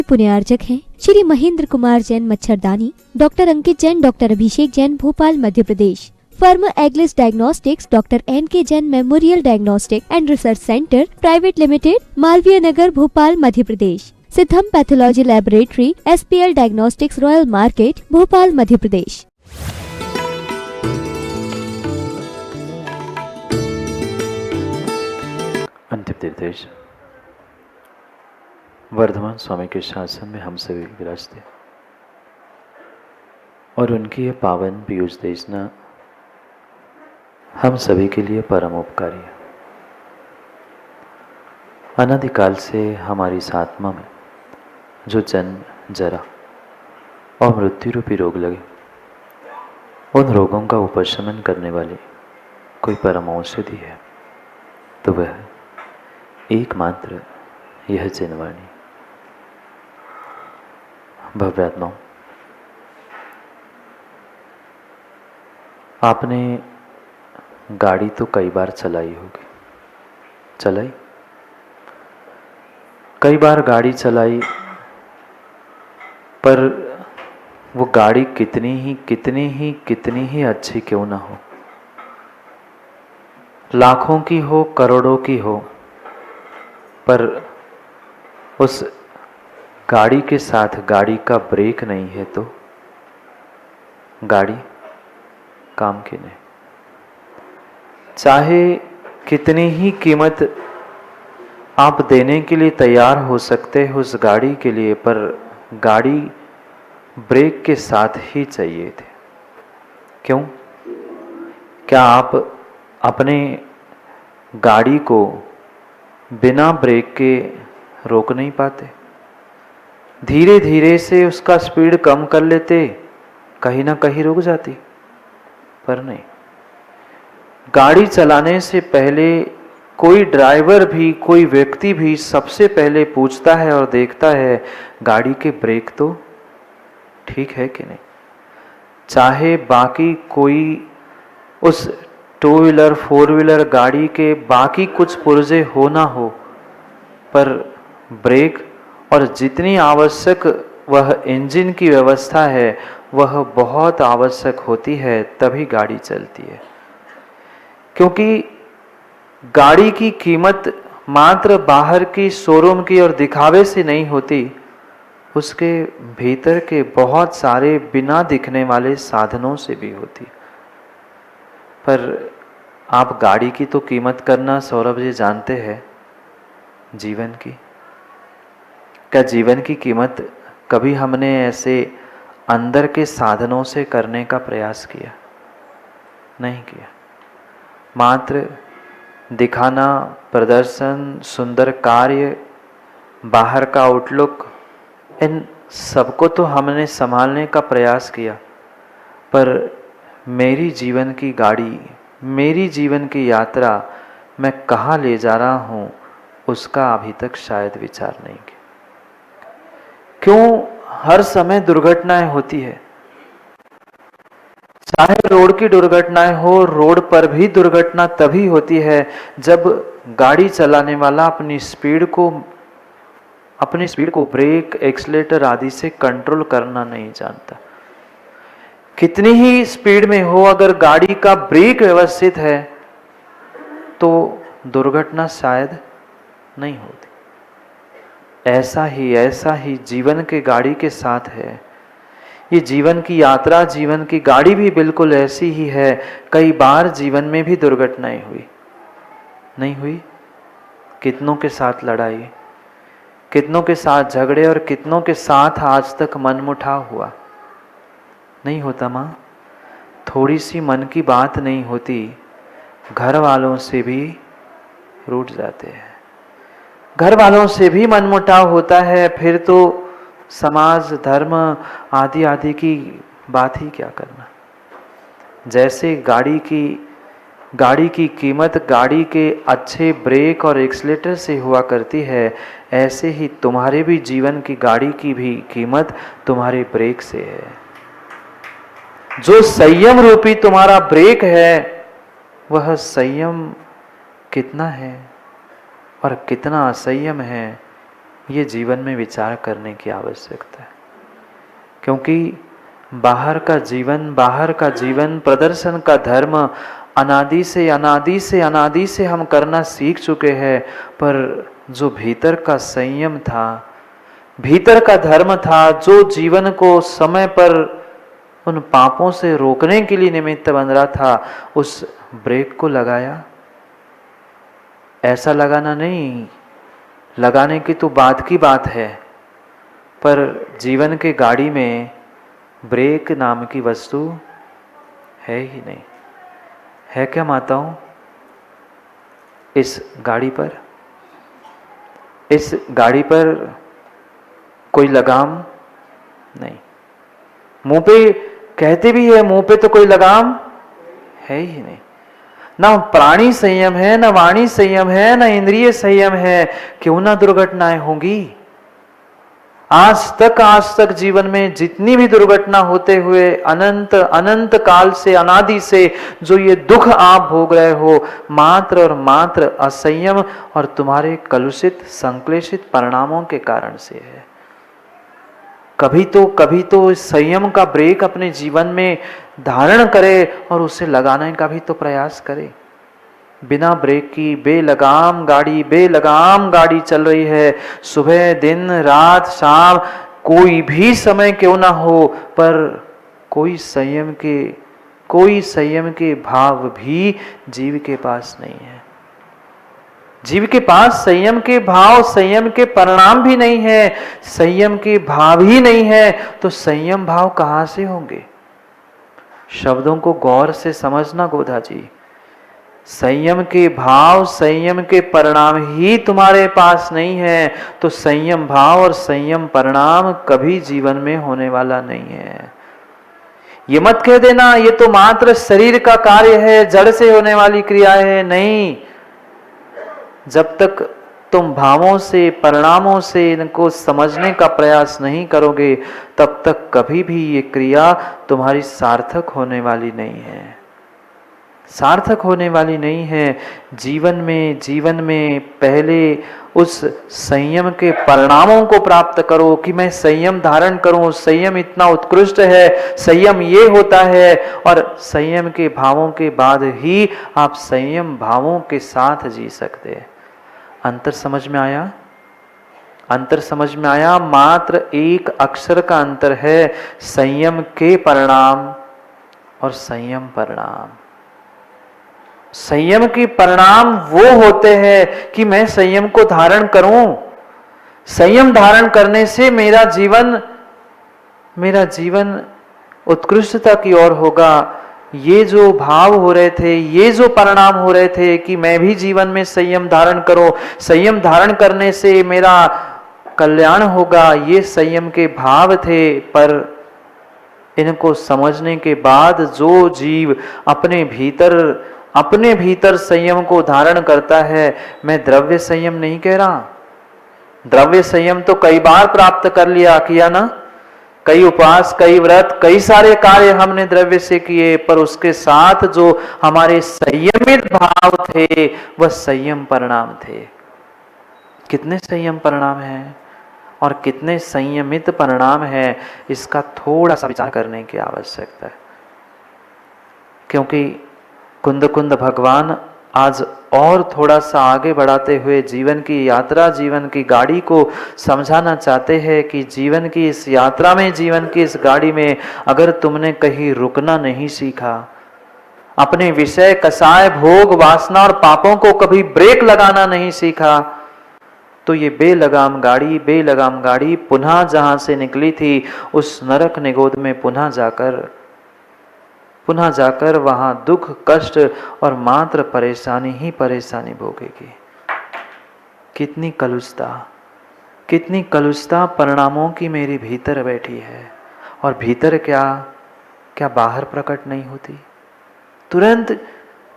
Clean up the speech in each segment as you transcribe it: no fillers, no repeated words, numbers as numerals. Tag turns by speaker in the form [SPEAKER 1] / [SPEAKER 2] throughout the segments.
[SPEAKER 1] पुण्यार्चक हैं श्री महेंद्र कुमार जैन मच्छरदानी, doctor Ankit Jain, doctor Abhishek Jain, Bhopal Madhya Pradesh. Firm एग्लिस diagnostics, doctor N.K. Jain memorial diagnostic and research centre private limited, Malviya Nagar, Bhopal Madhya Pradesh. Siddham pathology laboratory, SPL diagnostics, royal market, Bhopal Madhya Pradesh.
[SPEAKER 2] अंतिम निर्देश। वर्धमान स्वामी के शासन में हम सभी विराजते और उनकी यह पावन पीयूष देशना हम सभी के लिए परम उपकारी है। अनादिकाल से हमारी इस आत्मा में जो जन्म, जरा और मृत्यु रूपी रोग लगे, उन रोगों का उपशमन करने वाली कोई परम औषधि है तो वह एकमात्र यह जिनवाणी। भव्यात्माओं, आपने गाड़ी तो कई बार चलाई होगी, चलाई कई बार गाड़ी चलाई, पर वो गाड़ी कितनी ही अच्छी क्यों ना हो, लाखों की हो, करोड़ों की हो, पर उस गाड़ी के साथ गाड़ी का ब्रेक नहीं है तो गाड़ी काम की नहीं। चाहे कितनी ही कीमत आप देने के लिए तैयार हो सकते हो उस गाड़ी के लिए, पर गाड़ी ब्रेक के साथ ही चाहिए थे। क्यों? क्या आप अपने गाड़ी को बिना ब्रेक के रोक नहीं पाते? धीरे धीरे से उसका स्पीड कम कर लेते, कहीं ना कहीं रुक जाती, पर नहीं। गाड़ी चलाने से पहले कोई ड्राइवर भी, कोई व्यक्ति भी सबसे पहले पूछता है और देखता है गाड़ी के ब्रेक तो ठीक है कि नहीं। चाहे बाकी कोई उस 2 व्हीलर 4 व्हीलर गाड़ी के बाकी कुछ पुर्जे हो ना हो, पर ब्रेक और जितनी आवश्यक वह इंजन की व्यवस्था है वह बहुत आवश्यक होती है, तभी गाड़ी चलती है। क्योंकि गाड़ी की कीमत मात्र बाहर की शोरूम की और दिखावे से नहीं होती, उसके भीतर के बहुत सारे बिना दिखने वाले साधनों से भी होती। पर आप गाड़ी की तो कीमत करना सौरभ जी जानते हैं, जीवन की। क्या जीवन की कीमत कभी हमने ऐसे अंदर के साधनों से करने का प्रयास किया? नहीं किया। मात्र दिखाना, प्रदर्शन, सुंदर कार्य, बाहर का आउटलुक, इन सबको तो हमने संभालने का प्रयास किया, पर मेरी जीवन की गाड़ी, मेरी जीवन की यात्रा मैं कहाँ ले जा रहा हूँ उसका अभी तक शायद विचार नहीं किया। क्यों हर समय दुर्घटनाएं होती है? चाहे रोड की दुर्घटनाएं हो, रोड पर भी दुर्घटना तभी होती है जब गाड़ी चलाने वाला अपनी स्पीड को ब्रेक, एक्सीलेटर आदि से कंट्रोल करना नहीं जानता। कितनी ही स्पीड में हो, अगर गाड़ी का ब्रेक व्यवस्थित है तो दुर्घटना शायद नहीं होती। ऐसा ही जीवन के गाड़ी के साथ है। ये जीवन की यात्रा, जीवन की गाड़ी भी बिल्कुल ऐसी ही है। कई बार जीवन में भी दुर्घटनाएं हुई, नहीं हुई? कितनों के साथ लड़ाई, कितनों के साथ झगड़े और कितनों के साथ आज तक मनमुटाव हुआ। नहीं होता माँ? थोड़ी सी मन की बात नहीं होती, घर वालों से भी रूठ जाते हैं, घर वालों से भी मनमुटाव होता है, फिर तो समाज, धर्म आदि आदि की बात ही क्या करना। जैसे गाड़ी की कीमत गाड़ी के अच्छे ब्रेक और एक्सीलेटर से हुआ करती है, ऐसे ही तुम्हारे भी जीवन की गाड़ी की भी कीमत तुम्हारे ब्रेक से है। जो संयम रूपी तुम्हारा ब्रेक है, वह संयम कितना है और कितना असंयम है, ये जीवन में विचार करने की आवश्यकता है। क्योंकि बाहर का जीवन प्रदर्शन का धर्म अनादि से हम करना सीख चुके हैं, पर जो भीतर का संयम था, भीतर का धर्म था, जो जीवन को समय पर उन पापों से रोकने के लिए निमित्त बन रहा था, उस ब्रेक को लगाया। ऐसा लगाना नहीं, लगाने की तो बाद की बात है, पर जीवन के गाड़ी में ब्रेक नाम की वस्तु है ही नहीं। है क्या माताओं? इस गाड़ी पर कोई लगाम नहीं। मुंह पे कहते भी है, मुंह पे तो कोई लगाम है ही नहीं। ना प्राणी संयम है, ना वाणी संयम है, ना इंद्रिय संयम है। क्यों ना दुर्घटनाएं होंगी। आज तक जीवन में जितनी भी दुर्घटना होते हुए अनंत काल से, अनादि से जो ये दुख आप भोग रहे हो, मात्र और मात्र असंयम और तुम्हारे कलुषित संक्लेशित परिणामों के कारण से है। कभी तो संयम का ब्रेक अपने जीवन में धारण करे और उसे लगाने का भी तो प्रयास करे। बिना ब्रेक की बेलगाम गाड़ी चल रही है। सुबह, दिन, रात, शाम, कोई भी समय क्यों ना हो, पर कोई संयम के भाव भी जीव के पास नहीं है। जीव के पास संयम के भाव, संयम के परिणाम भी नहीं है, संयम के भाव ही नहीं है, तो संयम भाव कहां से होंगे? शब्दों को गौर से समझना गोधा जी। संयम के भाव, संयम के परिणाम ही तुम्हारे पास नहीं है, तो संयम भाव और संयम परिणाम कभी जीवन में होने वाला नहीं है। ये मत कह देना ये तो मात्र शरीर का कार्य है, जड़ से होने वाली क्रिया है। नहीं, जब तक तुम भावों से, परिणामों से इनको समझने का प्रयास नहीं करोगे, तब तक कभी भी ये क्रिया तुम्हारी सार्थक होने वाली नहीं है, सार्थक होने वाली नहीं है। जीवन में पहले उस संयम के परिणामों को प्राप्त करो कि मैं संयम धारण करूं, संयम इतना उत्कृष्ट है, संयम ये होता है, और संयम के भावों के बाद ही आप संयम भावों के साथ जी सकते हैं। अंतर समझ में आया? अंतर समझ में आया? मात्र एक अक्षर का अंतर है, संयम के परिणाम और संयम परिणाम। संयम के परिणाम वो होते हैं कि मैं संयम को धारण करूं। संयम धारण करने से मेरा जीवन उत्कृष्टता की ओर होगा। ये जो भाव हो रहे थे, ये जो परिणाम हो रहे थे कि मैं भी जीवन में संयम धारण करूं, संयम धारण करने से मेरा कल्याण होगा, ये संयम के भाव थे। पर इनको समझने के बाद जो जीव अपने भीतर संयम को धारण करता है, मैं द्रव्य संयम नहीं कह रहा। द्रव्य संयम तो कई बार प्राप्त कर किया ना, कई उपवास, कई व्रत, कई सारे कार्य हमने द्रव्य से किए, पर उसके साथ जो हमारे संयमित भाव थे वह संयम परिणाम थे। कितने संयम परिणाम हैं और कितने संयमित परिणाम है, इसका थोड़ा सा विचार करने की आवश्यकता है। क्योंकि कुंद भगवान आज और थोड़ा सा आगे बढ़ाते हुए जीवन की यात्रा, जीवन की गाड़ी को समझाना चाहते हैं कि जीवन की इस यात्रा में, जीवन की इस गाड़ी में अगर तुमने कहीं रुकना नहीं सीखा, अपने विषय, कसाय, भोग, वासना और पापों को कभी ब्रेक लगाना नहीं सीखा, तो ये बेलगाम गाड़ी पुनः जहां से निकली थी उस नरक निगोद में पुनः जाकर वहां दुख, कष्ट और मात्र परेशानी ही परेशानी भोगेगी। कितनी कलुषता परिणामों की मेरी भीतर बैठी है, और भीतर क्या बाहर प्रकट नहीं होती? तुरंत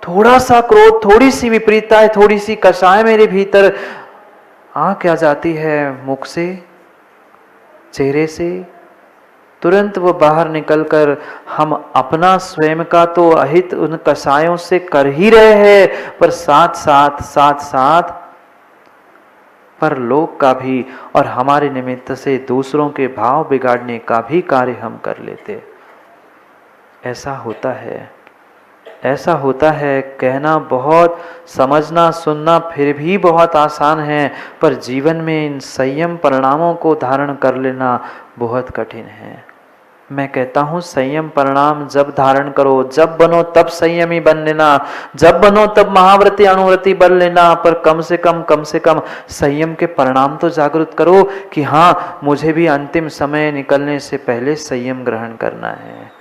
[SPEAKER 2] थोड़ा सा क्रोध, थोड़ी सी विपरीतता है, थोड़ी सी कषाय मेरे भीतर आ क्या जाती है, मुख से, चेहरे से, तुरंत वो बाहर निकलकर हम अपना स्वयं का तो अहित उन कसायों से कर ही रहे हैं, पर साथ साथ पर लोक का भी और हमारे निमित्त से दूसरों के भाव बिगाड़ने का भी कार्य हम कर लेते। ऐसा होता है, ऐसा होता है। कहना बहुत, समझना सुनना फिर भी बहुत आसान है, पर जीवन में इन संयम परिणामों को धारण कर लेना बहुत कठिन है। मैं कहता हूँ संयम परिणाम जब धारण करो, जब बनो तब संयमी बन लेना, जब बनो तब महाव्रती अनुव्रती बन लेना, पर कम से कम संयम के परिणाम तो जागृत करो कि हाँ, मुझे भी अंतिम समय निकलने से पहले संयम ग्रहण करना है।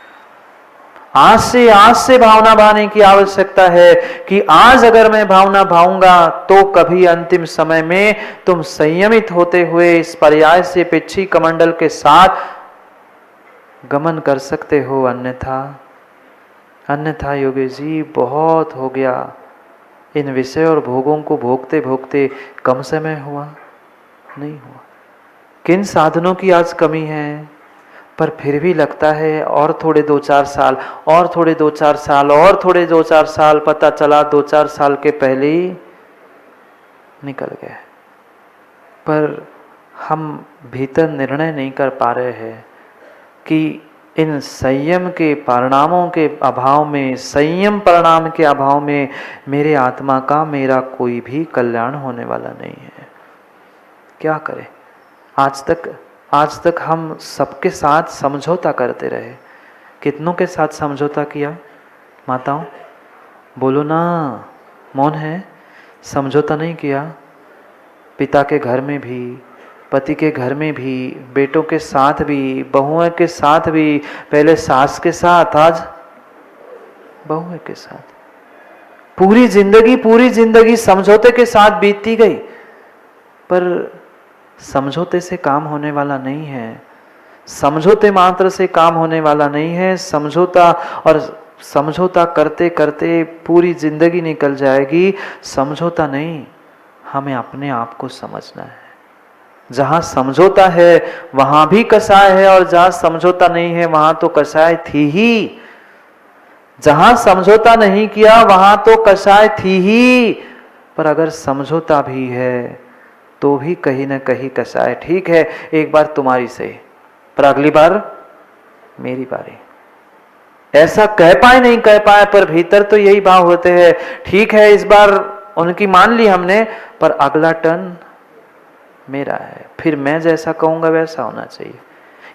[SPEAKER 2] आज से भावना भाने की आवश्यकता है कि आज अगर मैं भावना भाऊंगा तो कभी अंतिम समय में तुम संयमित होते हुए इस पर्याय से पिच्छी कमंडल के साथ गमन कर सकते हो। अन्यथा योगेश जी बहुत हो गया, इन विषय और भोगों को भोगते भोगते कम समय हुआ नहीं हुआ। किन साधनों की आज कमी है, पर फिर भी लगता है और थोड़े 2-4 साल, और थोड़े 2-4 साल, और थोड़े 2-4 साल, पता चला 2-4 साल के पहले ही निकल गए। पर हम भीतर निर्णय नहीं कर पा रहे हैं कि इन संयम के परिणामों के अभाव में, संयम परिणाम के अभाव में मेरे आत्मा का, मेरा कोई भी कल्याण होने वाला नहीं है। क्या करें? आज तक हम सबके साथ समझौता करते रहे। कितनों के साथ समझौता किया? माताओं बोलो ना, मौन है। समझौता नहीं किया? पिता के घर में भी, पति के घर में भी, बेटों के साथ भी, बहुओं के साथ भी, पहले सास के साथ, आज बहुओं के साथ। पूरी जिंदगी समझौते के साथ बीतती गई, पर समझौते से काम होने वाला नहीं है। समझौते मात्र से काम होने वाला नहीं है। समझौता करते करते पूरी जिंदगी निकल जाएगी। समझौता नहीं, हमें अपने आप को समझना है। जहां समझौता है वहां भी कसाय है, और जहां समझौता नहीं है वहां तो कसाय थी ही। जहां समझौता नहीं किया वहां तो कसाय थी ही, पर अगर समझौता भी है तो भी कहीं ना कहीं कसाय। ठीक है, एक बार तुम्हारी सही, पर अगली बार मेरी बारी। ऐसा कह पाए नहीं कह पाए, पर भीतर तो यही भाव होते हैं। ठीक है, इस बार उनकी मान ली हमने, पर अगला टर्न मेरा है, फिर मैं जैसा कहूंगा वैसा होना चाहिए।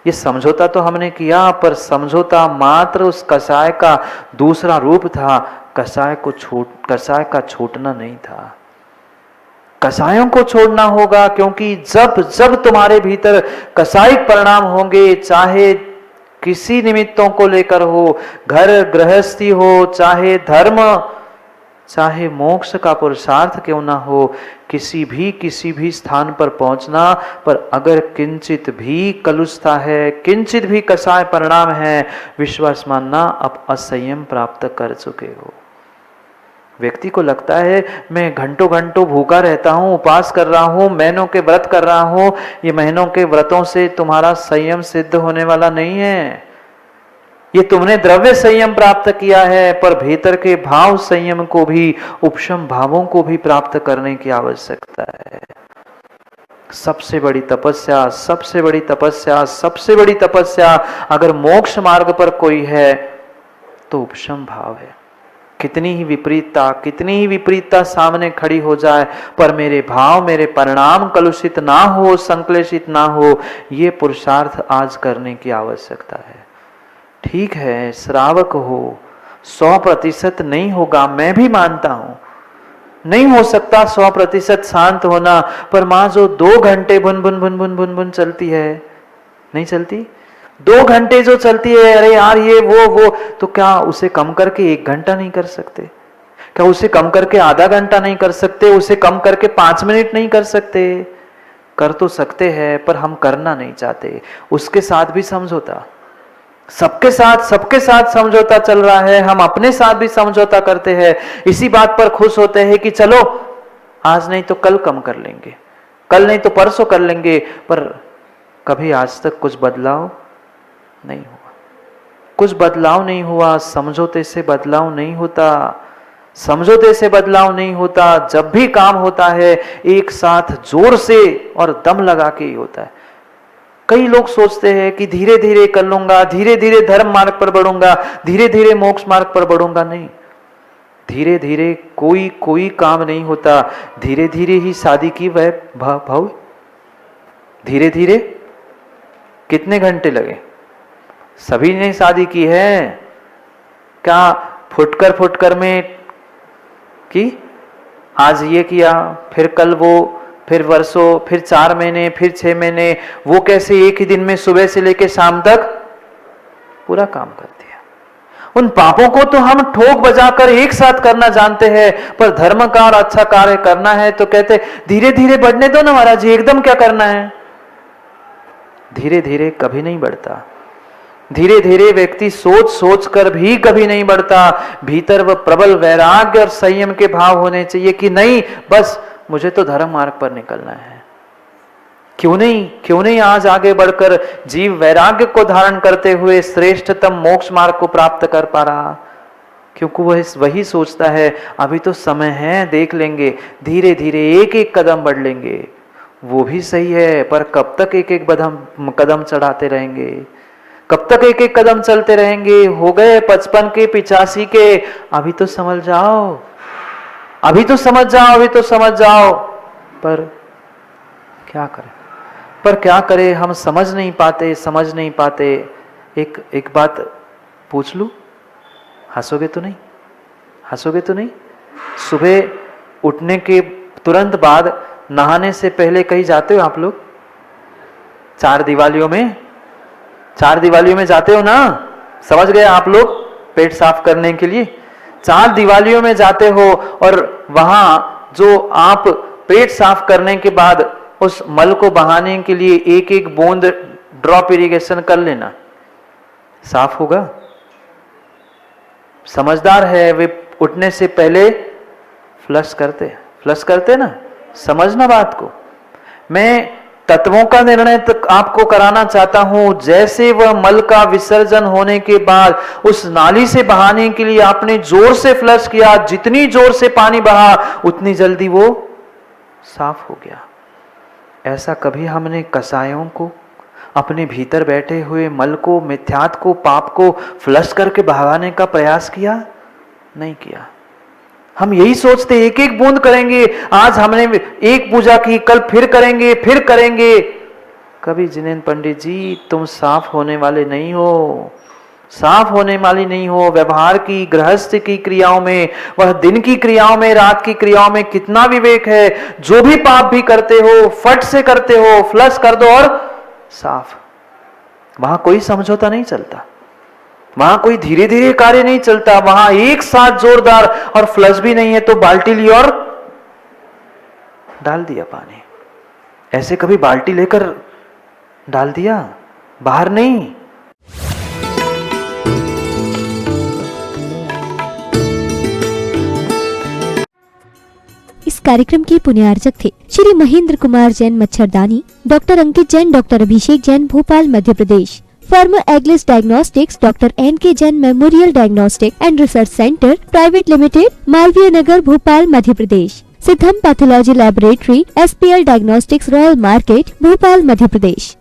[SPEAKER 2] ये समझौता तो हमने किया, पर समझौता मात्र उस कसाय का दूसरा रूप था। कसाय का छूटना नहीं था। कसायों को छोड़ना होगा, क्योंकि जब तुम्हारे भीतर कसायिक परिणाम होंगे, चाहे किसी निमित्तों को लेकर हो, घर गृहस्थी हो, चाहे धर्म, चाहे मोक्ष का पुरुषार्थ क्यों ना हो, किसी भी स्थान पर पहुंचना, पर अगर किंचित भी कलुषता है, किंचित भी कसाय परिणाम है, विश्वास मानना अब असंयम प्राप्त कर चुके हो। व्यक्ति को लगता है मैं घंटों घंटों भूखा रहता हूं, उपास कर रहा हूं, महीनों के व्रत कर रहा हूं। ये महीनों के व्रतों से तुम्हारा संयम सिद्ध होने वाला नहीं है। ये तुमने द्रव्य संयम प्राप्त किया है, पर भीतर के भाव संयम को भी, उपशम भावों को भी प्राप्त करने की आवश्यकता है। सबसे बड़ी तपस्या अगर मोक्ष मार्ग पर कोई है तो उपशम भाव है। कितनी ही विपरीतता सामने खड़ी हो जाए, पर मेरे भाव, मेरे परिणाम कलुषित ना हो, संक्लेशित ना हो, ये पुरुषार्थ आज करने की आवश्यकता है। ठीक है, श्रावक हो, 100% नहीं होगा, मैं भी मानता हूं, नहीं हो सकता 100% शांत होना, पर मां जो 2 घंटे बुन बुन बुन बुन बुन बुन चलती है, नहीं चलती? 2 घंटे जो चलती है, अरे यार ये वो, तो क्या उसे कम करके 1 घंटा नहीं कर सकते? क्या उसे कम करके आधा घंटा नहीं कर सकते? उसे कम करके 5 मिनट नहीं कर सकते? कर तो सकते हैं, पर हम करना नहीं चाहते। उसके साथ भी समझौता, सबके साथ समझौता चल रहा है। हम अपने साथ भी समझौता करते हैं, इसी बात पर खुश होते हैं कि चलो आज नहीं तो कल कम कर लेंगे, कल नहीं तो परसों कर लेंगे, पर कभी आज तक कुछ बदलाव नहीं हुआ। समझौते से बदलाव नहीं होता। समझौते से बदलाव नहीं होता। जब भी काम होता है एक साथ जोर से और दम लगा के ही होता है। कई लोग सोचते हैं कि धीरे धीरे कर लूंगा, धीरे धीरे धर्म मार्ग पर बढ़ूंगा, धीरे धीरे मोक्ष मार्ग पर बढ़ूंगा। नहीं, धीरे धीरे कोई काम नहीं होता। धीरे धीरे ही शादी की वह भाव, धीरे धीरे कितने घंटे लगे? सभी ने शादी की है क्या? फुटकर में की, आज ये किया, फिर कल वो, फिर वर्षों, फिर 4 महीने, फिर 6 महीने। वो कैसे एक ही दिन में सुबह से लेकर शाम तक पूरा काम कर दिया। उन पापों को तो हम ठोक बजाकर एक साथ करना जानते हैं, पर धर्म का और अच्छा कार्य करना है तो कहते धीरे धीरे बढ़ने दो ना महाराज जी, एकदम क्या करना है? धीरे धीरे कभी नहीं बढ़ता। धीरे धीरे व्यक्ति सोच कर भी कभी नहीं बढ़ता। भीतर वह प्रबल वैराग्य और संयम के भाव होने चाहिए कि नहीं, बस मुझे तो धर्म मार्ग पर निकलना है। क्यों नहीं आज आगे बढ़कर जीव वैराग्य को धारण करते हुए श्रेष्ठतम मोक्ष मार्ग को प्राप्त कर पा रहा? क्योंकि वह वही सोचता है अभी तो समय है, देख लेंगे, धीरे धीरे एक एक कदम बढ़ लेंगे। वो भी सही है, पर कब तक एक एक कदम चढ़ाते रहेंगे? कब तक एक एक कदम चलते रहेंगे? हो गए 55 के 85 के, अभी तो समझ जाओ, अभी तो समझ जाओ। पर क्या करें? हम समझ नहीं पाते। एक बात पूछ लूं, हंसोगे तो नहीं? सुबह उठने के तुरंत बाद नहाने से पहले कहीं जाते हो आप लोग? 4 दिवालियों में जाते हो ना? समझ गए आप लोग? पेट साफ करने के लिए 4 दिवालियों में जाते हो, और वहां जो आप पेट साफ करने के बाद उस मल को बहाने के लिए एक एक बूंद ड्रॉप इरिगेशन कर लेना, साफ होगा। समझदार है वे उठने से पहले फ्लश करते ना। समझना बात को। मैं तत्वों का निर्णय तक आपको कराना चाहता हूं। जैसे वह मल का विसर्जन होने के बाद उस नाली से बहाने के लिए आपने जोर से फ्लश किया, जितनी जोर से पानी बहा उतनी जल्दी वो साफ हो गया। ऐसा कभी हमने कसायों को, अपने भीतर बैठे हुए मल को, मिथ्यात्व को, पाप को फ्लश करके बहाने का प्रयास किया? नहीं किया। हम यही सोचते एक एक बूंद करेंगे। आज हमने एक पूजा की, कल फिर करेंगे। कभी जिनेंद्र पंडित जी, तुम साफ होने वाली नहीं हो। व्यवहार की, गृहस्थ की क्रियाओं में, वह दिन की क्रियाओं में, रात की क्रियाओं में कितना विवेक है। जो भी पाप भी करते हो, फट से करते हो, फ्लश कर दो और साफ। वहां कोई समझौता नहीं चलता, वहां कोई धीरे धीरे कार्य नहीं चलता। वहां एक साथ जोरदार, और फ्लश भी नहीं है तो बाल्टी ली और डाल दिया पानी। ऐसे कभी बाल्टी लेकर डाल दिया? बाहर नहीं।
[SPEAKER 1] इस कार्यक्रम के पुण्यार्चक थे श्री महेंद्र कुमार जैन मच्छरदानी, doctor Ankit Jain, doctor Abhishek Jain, Bhopal Madhya Pradesh. Firm एग्लिस diagnostics, doctor NK Jain memorial diagnostic and research centre private limited, Malviya Nagar, Bhopal Madhya Pradesh. Siddham pathology laboratory, SPL diagnostics, royal market, Bhopal Madhya Pradesh.